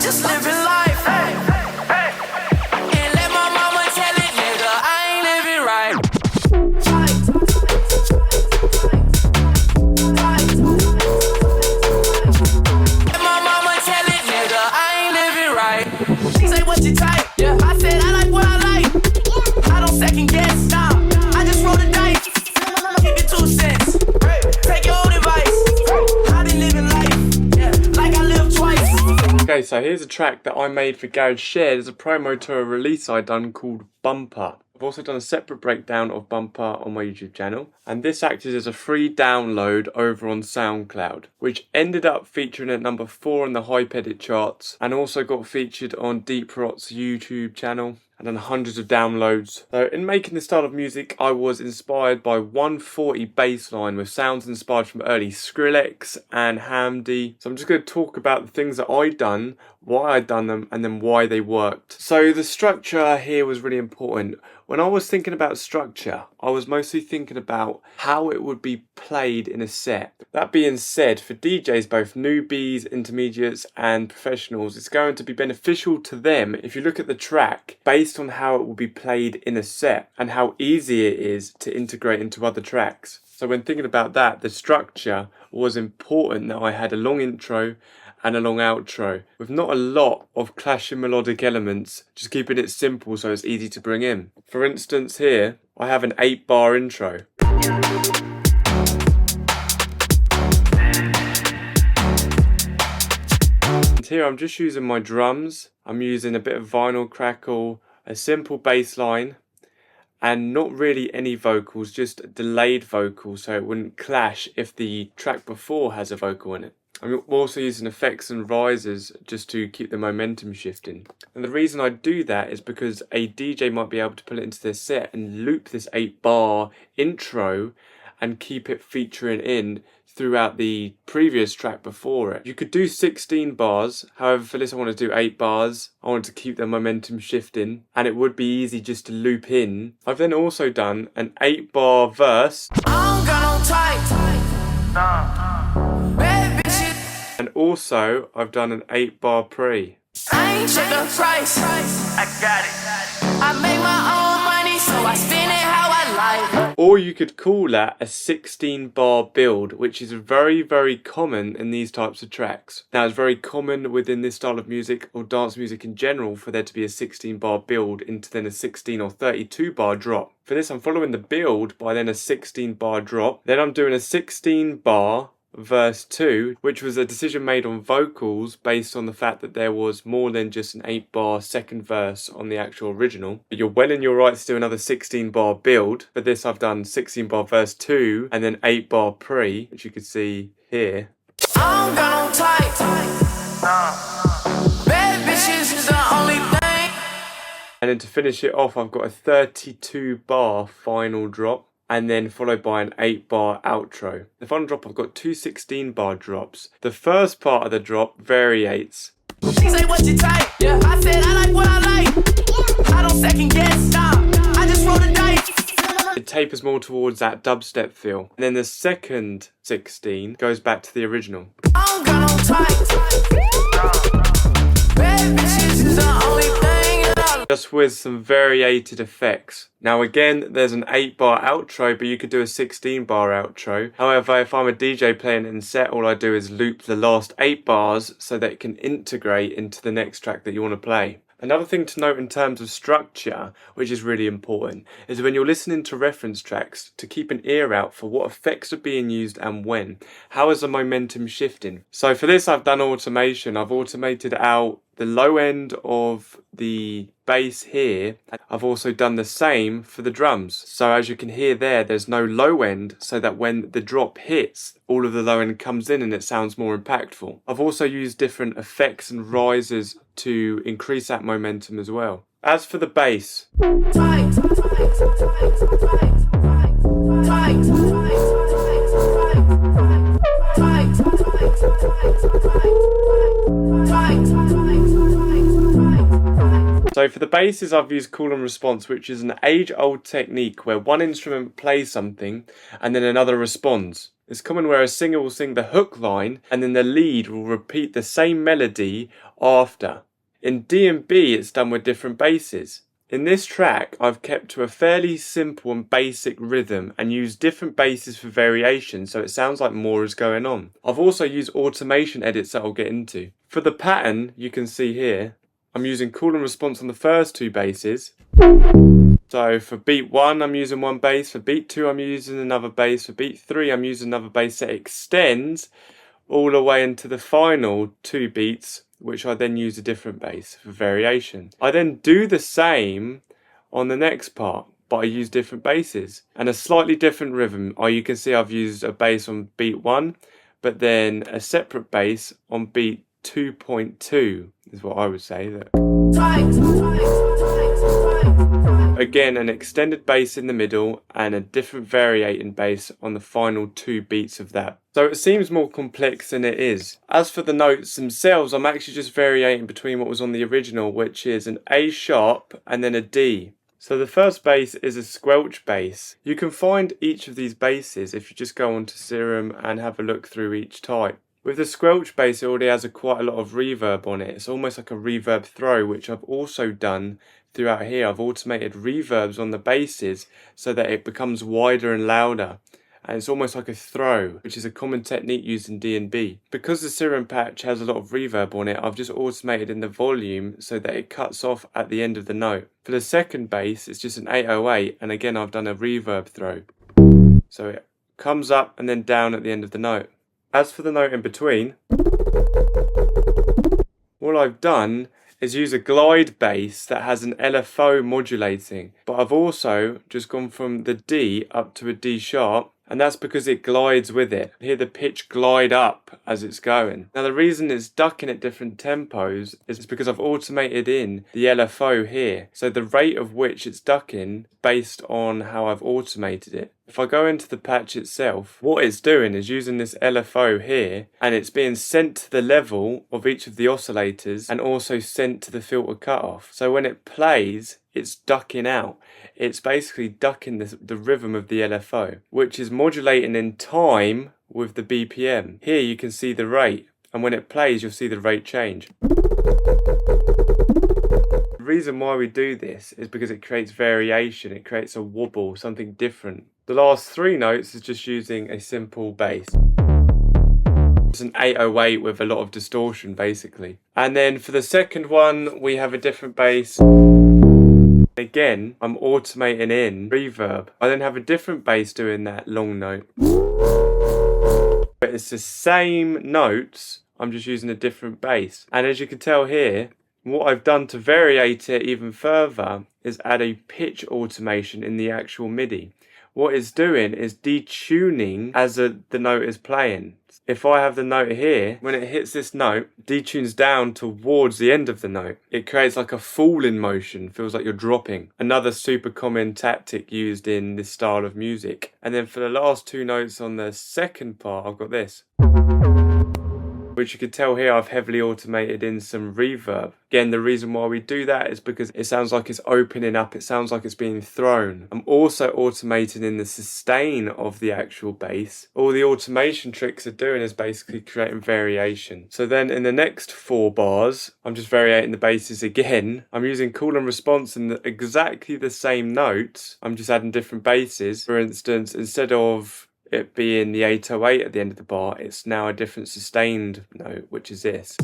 Just living life, hey, hey. And let my mama tell it, nigga, I ain't living right. Let my mama tell it, nigga, I ain't living right. She say, what you type? Yeah. I said, I like what I like. I don't second guess, nah. I just roll the dice. Keep it 2 cents. Take your own advice. I've been living life, yeah, like I live twice. Okay, so here's a track that I made for Garage Shared as a promo to a release I done called Bumper. I've also done a separate breakdown of Bumper on my YouTube channel, and this acted as a free download over on SoundCloud, which ended up featuring at number 4 in the Hype Edit charts, and also got featured on Deep Rot's YouTube channel, and then hundreds of downloads. So in making this style of music, I was inspired by 140 bassline with sounds inspired from early Skrillex and Hamdi. So I'm just going to talk about the things that I'd done, why I'd done them, and then why they worked. So the structure here was really important. When I was thinking about structure, I was mostly thinking about how it would be played in a set. That being said, for DJs, both newbies, intermediates and professionals, it's going to be beneficial to them if you look at the track based on how it will be played in a set and how easy it is to integrate into other tracks. So when thinking about that, the structure was important that I had a long intro and a long outro with not a lot of clashing melodic elements, just keeping it simple so it's easy to bring in. For instance, here I have an 8-bar intro. And here I'm just using my drums, I'm using a bit of vinyl crackle, a simple bass line, and not really any vocals, just delayed vocals so it wouldn't clash if the track before has a vocal in it. I'm also using effects and risers just to keep the momentum shifting. And the reason I do that is because a DJ might be able to put it into their set and loop this 8-bar intro and keep it featuring in throughout the previous track before it. You could do 16 bars, however for this I want to do 8 bars. I want to keep the momentum shifting and it would be easy just to loop in. I've then also done an 8-bar verse. I don't got no tight. Bad bitches. And also I've done an 8-bar pre. I ain't check the price. I got it. I make my own money, so I spend it how I like. Or you could call that a 16-bar build, which is very, very common in these types of tracks. Now, it's very common within this style of music or dance music in general for there to be a 16-bar build into then a 16 or 32-bar drop. For this, I'm following the build by then a 16-bar drop. Then I'm doing a 16-bar verse 2, which was a decision made on vocals based on the fact that there was more than just an 8-bar second verse on the actual original. But you're well in your rights to do another 16-bar build. For this I've done 16-bar verse 2 and then 8-bar pre, which you can see here. I don't got no tight. Bad bitches is the only thing. And then to finish it off, I've got a 32-bar final drop, and then followed by an 8-bar outro. The final drop, I've got 2 16-bar drops. The first part of the drop variates. She say, what you type? Yeah. I said, I like what I like. I don't second guess, nah. I just roll the dice. It tapers more towards that dubstep feel. And then the second 16 goes back to the original. I don't got no tight. Bad bitches is the only thing. Just with some variated effects. Now again, there's an 8-bar outro, but you could do a 16-bar outro. However, if I'm a DJ playing it in set, all I do is loop the last 8 bars so that it can integrate into the next track that you want to play. Another thing to note in terms of structure, which is really important, is when you're listening to reference tracks, to keep an ear out for what effects are being used and when. How is the momentum shifting? So for this, I've done automation. I've automated out the low end of the bass here. I've also done the same for the drums. So as you can hear there, there's no low end, so that when the drop hits, all of the low end comes in and it sounds more impactful. I've also used different effects and risers to increase that momentum as well. As for the bass, so for the basses, I've used call and response, which is an age-old technique where one instrument plays something and then another responds. It's common where a singer will sing the hook line and then the lead will repeat the same melody after. In D&B it's done with different basses. In this track I've kept to a fairly simple and basic rhythm and used different basses for variation so it sounds like more is going on. I've also used automation edits that I'll get into. For the pattern you can see here, I'm using call and response on the first two basses. So for beat 1 I'm using one bass, for beat 2 I'm using another bass, for beat 3 I'm using another bass that extends all the way into the final 2 beats, which I then use a different bass for variation. I then do the same on the next part, but I use different basses and a slightly different rhythm. You can see I've used a bass on beat 1, but then a separate bass on beat 2.2 is what I would say. Again, an extended bass in the middle and a different variating bass on the final 2 beats of that. So it seems more complex than it is. As for the notes themselves, I'm actually just variating between what was on the original, which is an A sharp and then a D. So the first bass is a squelch bass. You can find each of these basses if you just go onto Serum and have a look through each type. With the squelch bass, it already has quite a lot of reverb on it. It's almost like a reverb throw, which I've also done throughout here. I've automated reverbs on the basses so that it becomes wider and louder. And it's almost like a throw, which is a common technique used in D&B. Because the Serum patch has a lot of reverb on it, I've just automated in the volume so that it cuts off at the end of the note. For the second bass, it's just an 808, and again I've done a reverb throw. So it comes up and then down at the end of the note. As for the note in between, what I've done is use a glide bass that has an LFO modulating, but I've also just gone from the D up to a D sharp, and that's because it glides with it. Hear the pitch glide up as it's going. Now the reason it's ducking at different tempos is because I've automated in the LFO here, so the rate of which it's ducking based on how I've automated it. If I go into the patch itself, what it's doing is using this LFO here, and it's being sent to the level of each of the oscillators and also sent to the filter cutoff. So when it plays, it's ducking out. It's basically ducking the rhythm of the LFO, which is modulating in time with the BPM. Here you can see the rate, and when it plays you'll see the rate change. The reason why we do this is because it creates variation, it creates a wobble, something different. The last 3 notes is just using a simple bass. It's an 808 with a lot of distortion basically. And then for the second one we have a different bass. Again, I'm automating in reverb. I then have a different bass doing that long note. But it's the same notes, I'm just using a different bass. And as you can tell here, what I've done to variate it even further is add a pitch automation in the actual MIDI. What it's doing is detuning as the note is playing. If I have the note here, when it hits this note, detunes down towards the end of the note. It creates like a falling motion, feels like you're dropping. Another super common tactic used in this style of music. And then for the last 2 notes on the second part, I've got this. Which you can tell here I've heavily automated in some reverb. Again, the reason why we do that is because it sounds like it's opening up, it sounds like it's being thrown. I'm also automating in the sustain of the actual bass. All the automation tricks are doing is basically creating variation. So then in the next 4 bars, I'm just variating the basses again. I'm using call and response in exactly the same notes. I'm just adding different basses. For instance, instead of it being the 808 at the end of the bar, it's now a different sustained note, which is this.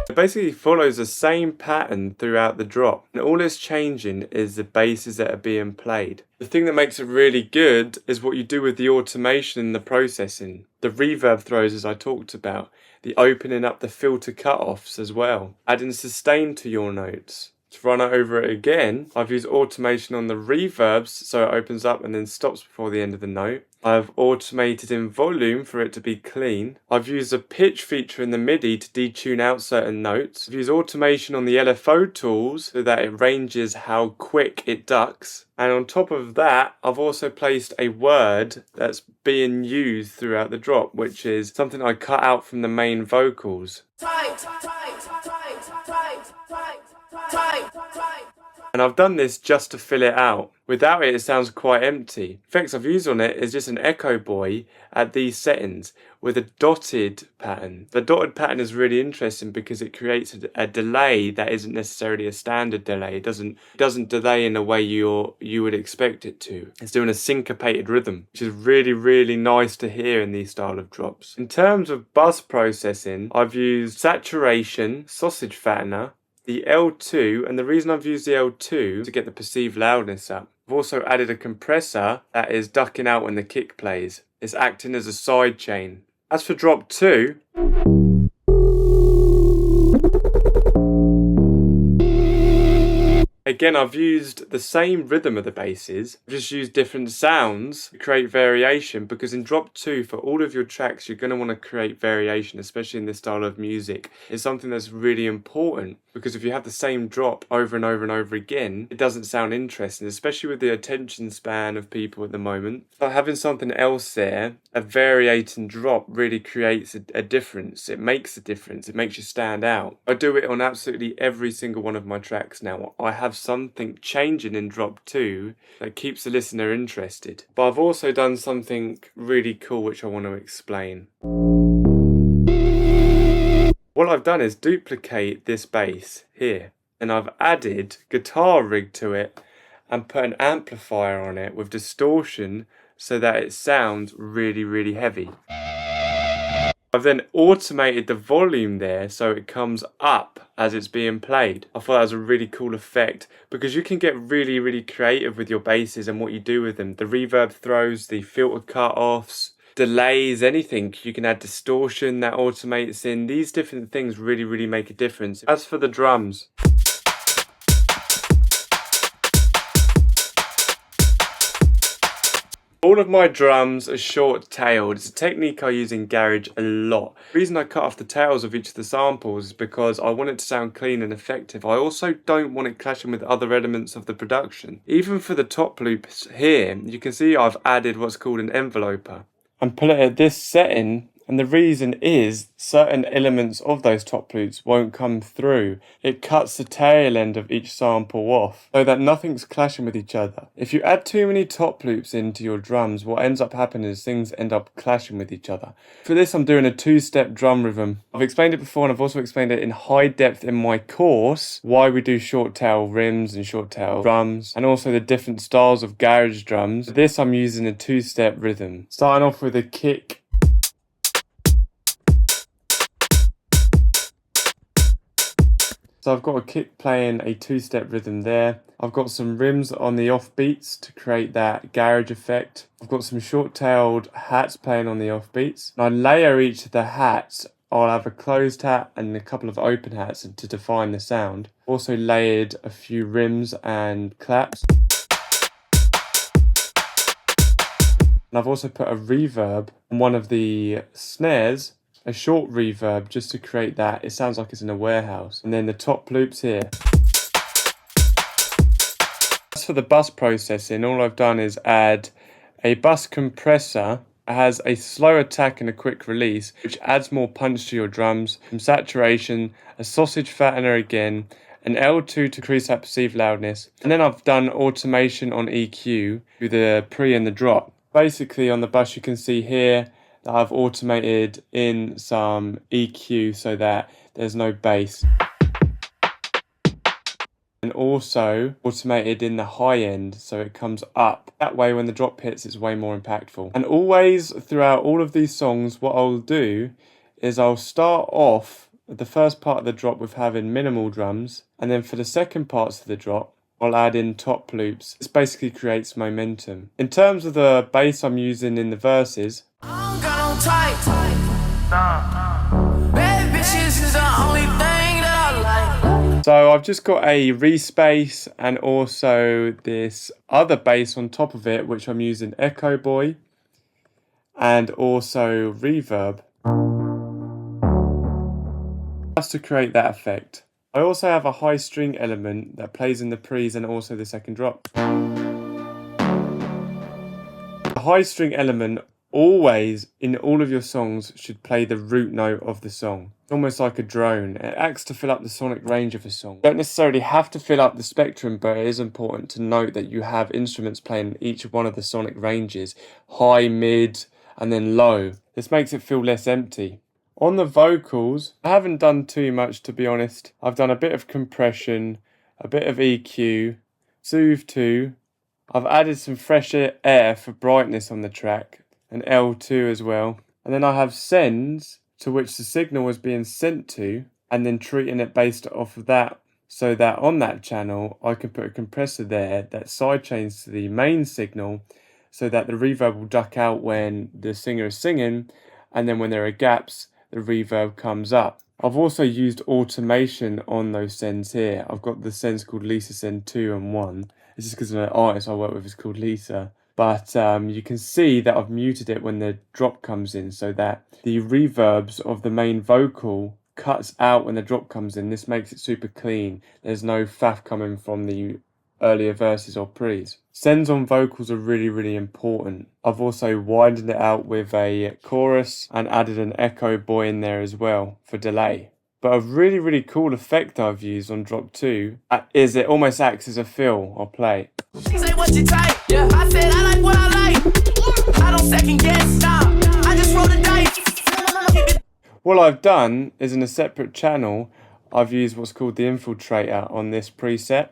It basically follows the same pattern throughout the drop, and all it's changing is the basses that are being played. The thing that makes it really good is what you do with the automation and the processing. The reverb throws, as I talked about, the opening up the filter cutoffs as well, adding sustain to your notes. To run over it again, I've used automation on the reverbs so it opens up and then stops before the end of the note. I've automated in volume for it to be clean. I've used a pitch feature in the MIDI to detune out certain notes. I've used automation on the LFO tools so that it ranges how quick it ducks. And on top of that, I've also placed a word that's being used throughout the drop, which is something I cut out from the main vocals. And I've done this just to fill it out. Without it, it sounds quite empty. Effects I've used on it is just an echo buoy at these settings with a dotted pattern. The dotted pattern is really interesting because it creates a delay that isn't necessarily a standard delay. It doesn't delay in the way you would expect it to. It's doing a syncopated rhythm, which is really, really nice to hear in these style of drops. In terms of bus processing, I've used saturation, sausage fattener, the L2, and the reason I've used the L2 to get the perceived loudness up. I've also added a compressor that is ducking out when the kick plays. It's acting as a side chain. As for drop 2, again, I've used the same rhythm of the basses, I've just used different sounds to create variation, because in drop 2, for all of your tracks, you're going to want to create variation, especially in this style of music. It's something that's really important, because if you have the same drop over and over and over again, it doesn't sound interesting, especially with the attention span of people at the moment. So having something else there, a variating drop, really creates a difference. It makes a difference. It makes you stand out. I do it on absolutely every single one of my tracks now. I have something changing in drop 2 that keeps the listener interested. But I've also done something really cool which I want to explain. What I've done is duplicate this bass here, and I've added guitar rig to it and put an amplifier on it with distortion so that it sounds really, really heavy. I've then automated the volume there so it comes up as it's being played. I thought that was a really cool effect, because you can get really, really creative with your basses and what you do with them. The reverb throws, the filter cut-offs, delays, anything. You can add distortion that automates in. These different things really, really make a difference. As for the drums, all of my drums are short-tailed. It's a technique I use in Garage a lot. The reason I cut off the tails of each of the samples is because I want it to sound clean and effective. I also don't want it clashing with other elements of the production. Even for the top loops here, you can see I've added what's called an enveloper. And put it at this setting, and the reason is certain elements of those top loops won't come through. It cuts the tail end of each sample off so that nothing's clashing with each other. If you add too many top loops into your drums, what ends up happening is things end up clashing with each other. For this, I'm doing a 2-step drum rhythm. I've explained it before, and I've also explained it in high depth in my course, why we do short tail rims and short tail drums, and also the different styles of garage drums. For this, I'm using a 2-step rhythm, starting off with a kick. So I've got a kick playing a 2-step rhythm there. I've got some rims on the offbeats to create that garage effect. I've got some short-tailed hats playing on the offbeats. And I layer each of the hats. I'll have a closed hat and a couple of open hats to define the sound. Also layered a few rims and claps. And I've also put a reverb on one of the snares, a short reverb, just to create that. It sounds like it's in a warehouse. And then the top loops here. As for the bus processing, all I've done is add a bus compressor. It has a slow attack and a quick release, which adds more punch to your drums. Some saturation, a sausage fattener again, an L2 to increase that perceived loudness. And then I've done automation on EQ with the pre and the drop. Basically on the bus you can see here that I've automated in some EQ so that there's no bass. And also automated in the high end so it comes up. That way when the drop hits it's way more impactful. And always throughout all of these songs, what I'll do is I'll start off the first part of the drop with having minimal drums, and then for the second parts of the drop I'll add in top loops. This basically creates momentum. In terms of the bass I'm using in the verses, so I've just got a respace and also this other bass on top of it, which I'm using Echo Boy and also reverb, just to create that effect. I also have a high string element that plays in the pre's and also the second drop. The high string element always, in all of your songs, should play the root note of the song. Almost like a drone. It acts to fill up the sonic range of a song. You don't necessarily have to fill up the spectrum, but it is important to note that you have instruments playing each one of the sonic ranges. High, mid, and then low. This makes it feel less empty. On the vocals, I haven't done too much, to be honest. I've done a bit of compression, a bit of EQ, Soothe 2. I've added some fresh air for brightness on the track, and L2 as well. And then I have sends, to which the signal was being sent to, and then treating it based off of that, so that on that channel I can put a compressor there that sidechains to the main signal, so that the reverb will duck out when the singer is singing, and then when there are gaps, the reverb comes up. I've also used automation on those sends here. I've got the sends called Lisa Send 2 and 1. It's just because an artist I work with is called Lisa. But you can see that I've muted it when the drop comes in, so that the reverbs of the main vocal cuts out when the drop comes in. This makes it super clean. There's no faff coming from the earlier verses or pre's. Sends on vocals are really, really important. I've also widened it out with a chorus and added an echo boy in there as well for delay. But a really, really cool effect I've used on drop 2 is it almost acts as a fill or play. Say what you type, yeah. I said I like what I like. I don't second guess, nah. I just roll the dice. What I've done is in a separate channel, I've used what's called the infiltrator on this preset,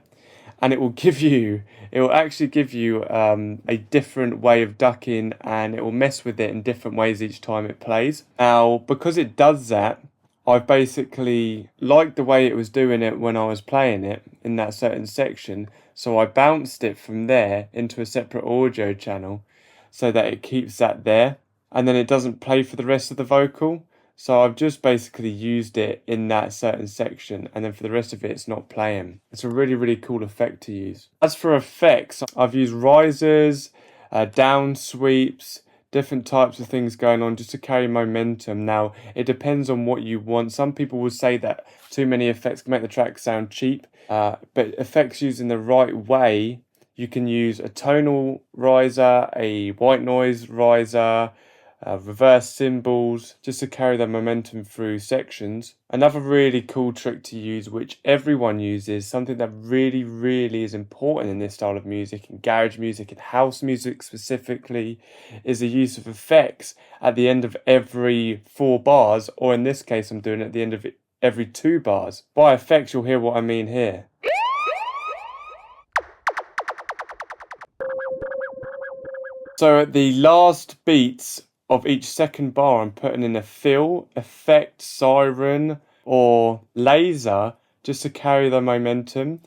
and it will actually give you a different way of ducking, and it will mess with it in different ways each time it plays. Now, because it does that, I've basically liked the way it was doing it when I was playing it in that certain section, so I bounced it from there into a separate audio channel so that it keeps that there, and then it doesn't play for the rest of the vocal. So I've just basically used it in that certain section, and then for the rest of it, it's not playing. It's a really, really cool effect to use. As for effects, I've used risers, down sweeps, different types of things going on just to carry momentum. Now, it depends on what you want. Some people will say that too many effects can make the track sound cheap, but effects used in the right way, you can use a tonal riser, a white noise riser, reverse cymbals, just to carry the momentum through sections. Another really cool trick to use, which everyone uses, something that really, really is important in this style of music, in garage music and house music specifically, is the use of effects at the end of every 4 bars, or in this case I'm doing it at the end of every 2 bars. By effects, you'll hear what I mean here. So at the last beats of each second bar, I'm putting in a fill, effect, siren, or laser just to carry the momentum.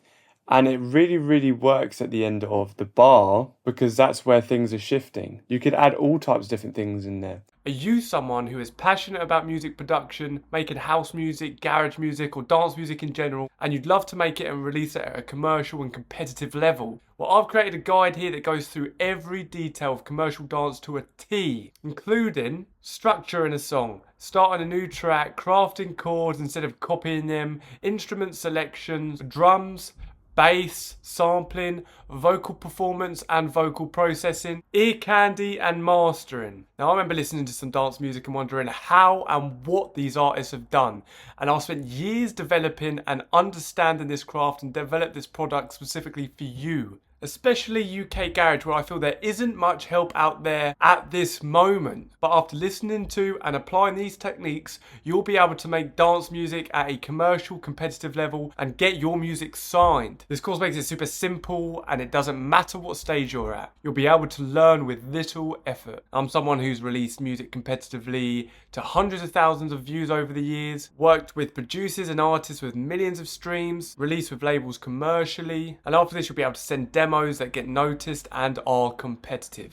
And it really, really works at the end of the bar because that's where things are shifting. You could add all types of different things in there. Are you someone who is passionate about music production, making house music, garage music, or dance music in general, and you'd love to make it and release it at a commercial and competitive level? Well, I've created a guide here that goes through every detail of commercial dance to a T, including structure in a song, starting a new track, crafting chords instead of copying them, instrument selections, drums, bass, sampling, vocal performance and vocal processing, ear candy and mastering. Now, I remember listening to some dance music and wondering how and what these artists have done, and I've spent years developing and understanding this craft and developed this product specifically for you, especially UK Garage, where I feel there isn't much help out there at this moment. But after listening to and applying these techniques, you'll be able to make dance music at a commercial, competitive level and get your music signed. This course makes it super simple, and it doesn't matter what stage you're at. You'll be able to learn with little effort. I'm someone who's released music competitively to hundreds of thousands of views over the years, worked with producers and artists with millions of streams, released with labels commercially, and after this you'll be able to send demos that get noticed and are competitive.